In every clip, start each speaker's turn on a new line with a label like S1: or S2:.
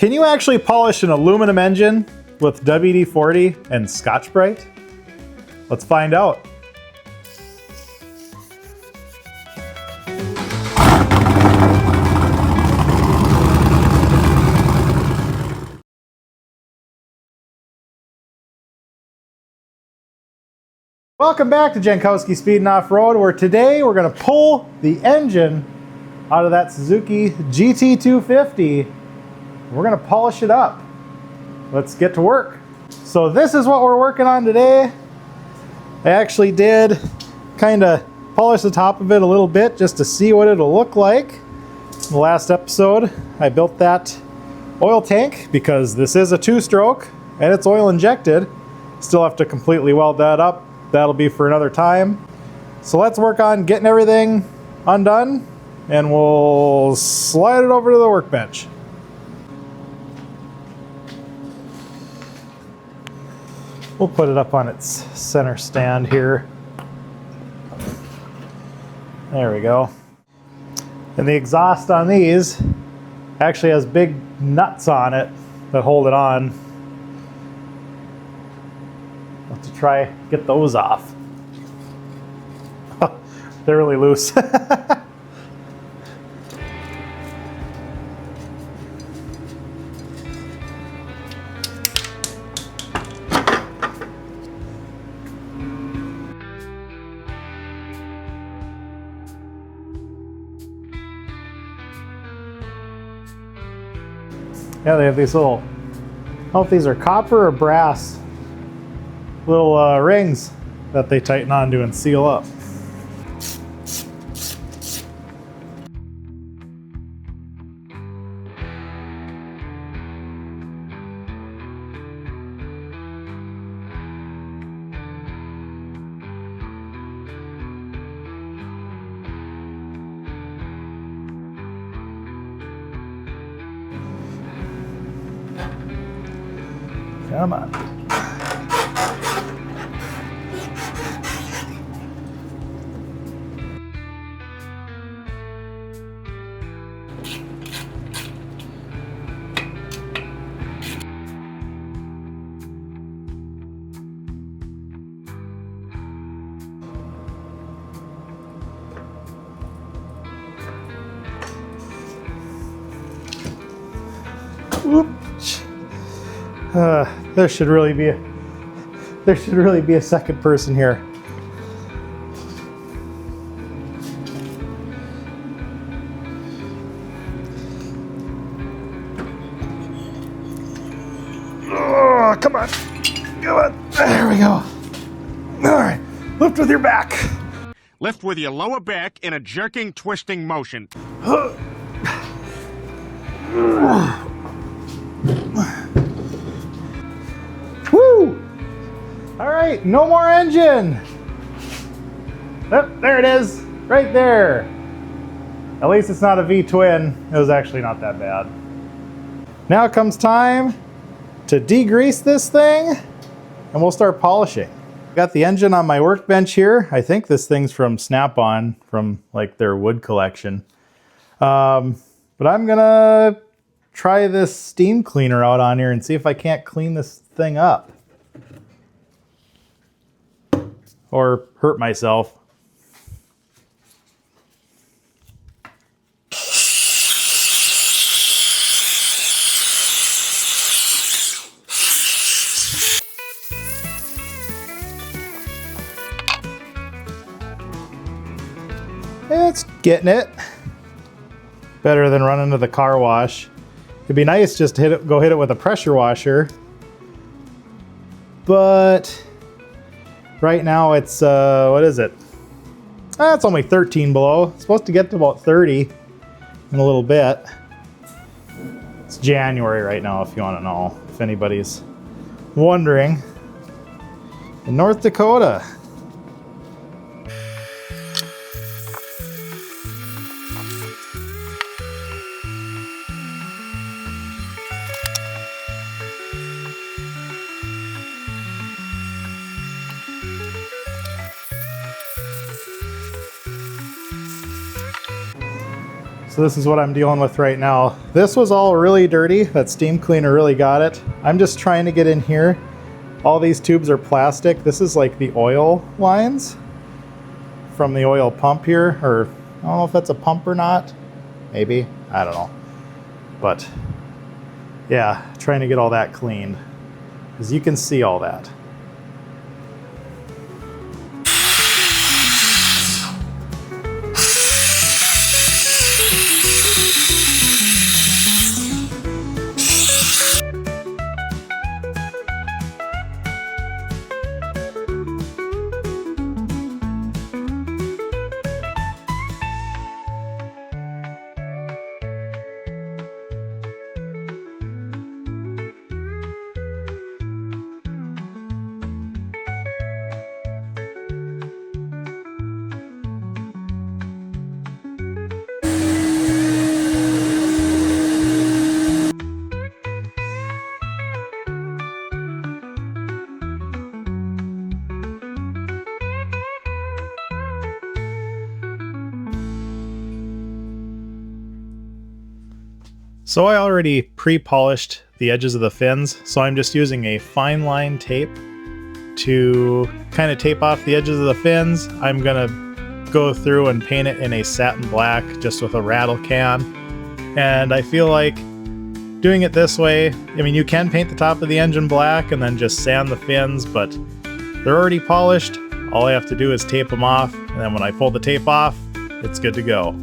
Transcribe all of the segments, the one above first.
S1: Can you actually polish an aluminum engine with WD-40 and Scotch Bright? Let's find out. Welcome back to Jankowski Speed and Off-Road, where today we're going to pull the engine out of that Suzuki GT250. We're going to polish it up. Let's get to work. So this is what we're working on today. I actually did kind of polish the top of it a little bit just to see what it'll look like. In the last episode, I built that oil tank because this is a two-stroke and it's oil injected. Still have to completely weld that up. That'll be for another time. So let's work on getting everything undone and we'll slide it over to the workbench. We'll put it up on its center stand here. There we go. And the exhaust on these actually has big nuts on it that hold it on. To try get those off. They're really loose. Yeah, they have these little, I don't know if these are copper or brass little rings that they tighten onto and seal up. Come on. Oops. There should really be a second person here. Oh, come on. Come on. There we go. All right. Lift with your back.
S2: Lift with your lower back in a jerking, twisting motion.
S1: Woo! All right, no more engine. Oh, there it is, right there. At least it's not a V-twin. It was actually not that bad. Now it comes time to degrease this thing and we'll start polishing. Got the engine on my workbench here. I think this thing's from Snap-on, from like their wood collection. But I'm gonna try this steam cleaner out on here and see if I can't clean this thing up. Or hurt myself. It's getting it. Better than running to the car wash. It'd be nice just to go hit it with a pressure washer. But right now it's, what is it? It's only 13 below. It's supposed to get to about 30 in a little bit. It's January right now, if you want to know, if anybody's wondering. In North Dakota. So this is what I'm dealing with right now. This was all really dirty. That steam cleaner really got it. I'm just trying to get in here. All these tubes are plastic. This is like the oil lines from the oil pump here, or I don't know if that's a pump or not. Maybe, I don't know. But yeah, trying to get all that cleaned, because you can see all that. So I already pre-polished the edges of the fins, so I'm just using a fine line tape to kind of tape off the edges of the fins. I'm gonna go through and paint it in a satin black just with a rattle can. And I feel like doing it this way, I mean, you can paint the top of the engine black and then just sand the fins, but they're already polished. All I have to do is tape them off, and then when I pull the tape off, it's good to go.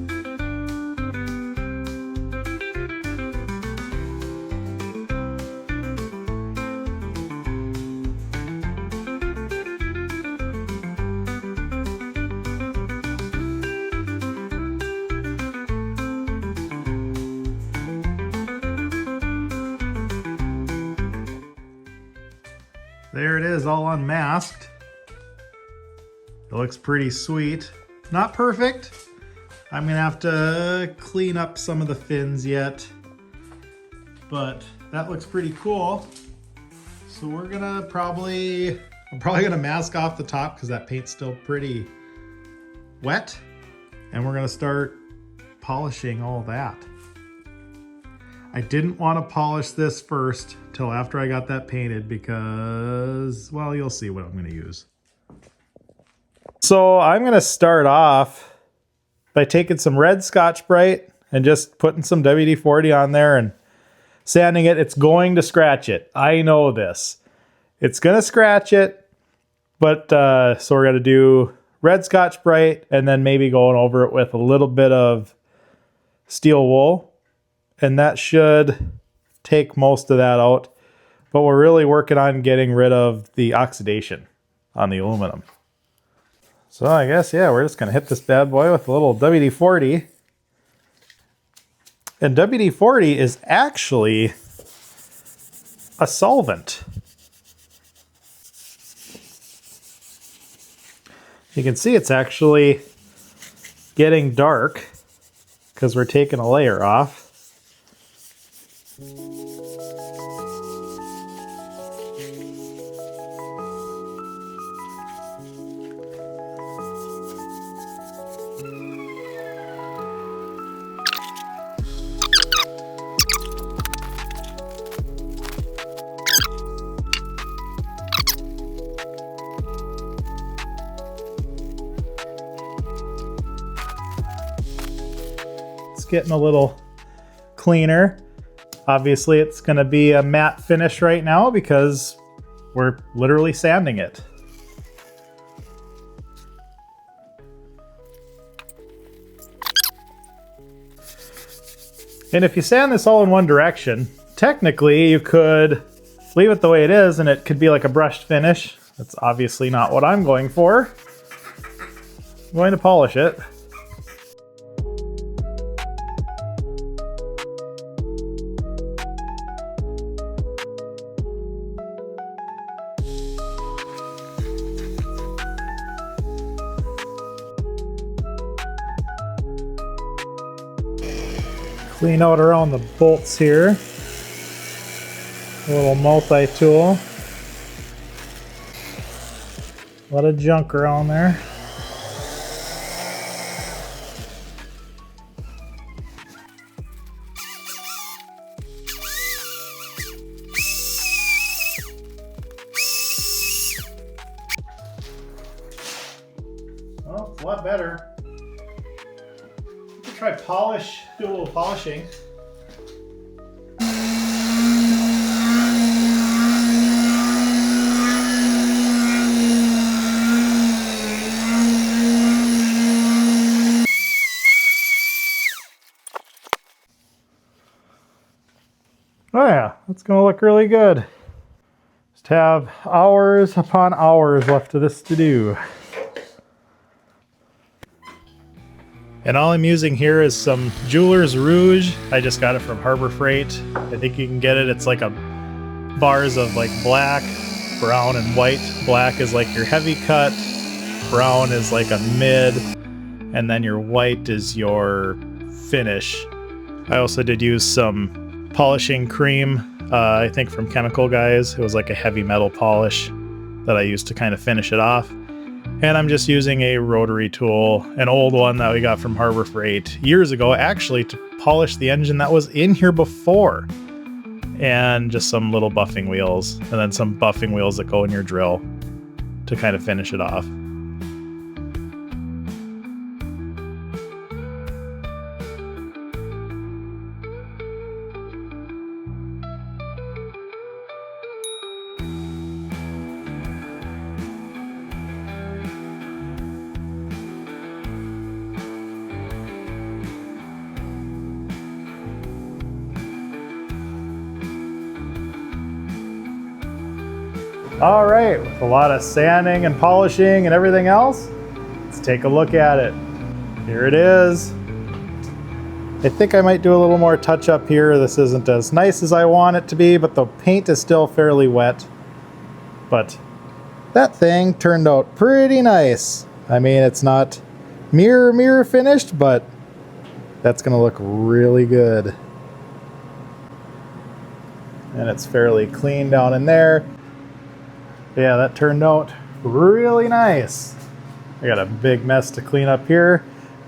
S1: There it is, all unmasked. It looks pretty sweet. Not perfect. I'm gonna have to clean up some of the fins yet, but that looks pretty cool. So we're gonna I'm probably gonna mask off the top because that paint's still pretty wet, and we're gonna start polishing all that. I didn't want to polish this first till after I got that painted because, well, you'll see what I'm going to use. So I'm going to start off by taking some red Scotch Bright and just putting some WD-40 on there and sanding it. It's going to scratch it. I know this. It's going to scratch it, but so we're going to do red Scotch Bright and then maybe going over it with a little bit of steel wool. And that should take most of that out. But we're really working on getting rid of the oxidation on the aluminum. So I guess, yeah, we're just going to hit this bad boy with a little WD-40. And WD-40 is actually a solvent. You can see it's actually getting dark because we're taking a layer off. It's getting a little cleaner. Obviously, it's going to be a matte finish right now because we're literally sanding it. And if you sand this all in one direction, technically you could leave it the way it is and it could be like a brushed finish. That's obviously not what I'm going for. I'm going to polish it. Clean out around the bolts here. A little multi-tool. A lot of junk around there. lot better. Try do a little polishing. Oh yeah, that's gonna look really good. Just have hours upon hours left of this to do. And all I'm using here is some Jeweler's Rouge. I just got it from Harbor Freight. I think you can get it. It's like a bars of like black, brown, and white. Black is like your heavy cut. Brown is like a mid. And then your white is your finish. I also did use some polishing cream, I think from Chemical Guys. It was like a heavy metal polish that I used to kind of finish it off. And I'm just using a rotary tool, an old one that we got from Harbor Freight years ago, actually, to polish the engine that was in here before. And just some little buffing wheels, and then some buffing wheels that go in your drill to kind of finish it off. All right, with a lot of sanding and polishing and everything else, let's take a look at it. Here it is. I think I might do a little more touch up here. This isn't as nice as I want it to be, but the paint is still fairly wet. But that thing turned out pretty nice. I mean, it's not mirror finished, but that's gonna look really good. And it's fairly clean down in there. Yeah, that turned out really nice. I got a big mess to clean up here.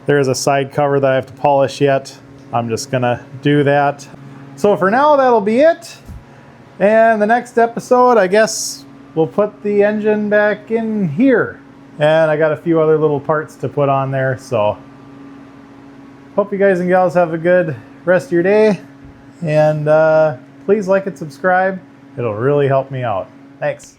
S1: There's a side cover that I have to polish yet. I'm just gonna do that. So for now, that'll be it. And the next episode, I guess we'll put the engine back in here. And I got a few other little parts to put on there, so hope you guys and gals have a good rest of your day. And please like and subscribe. It'll really help me out. Thanks.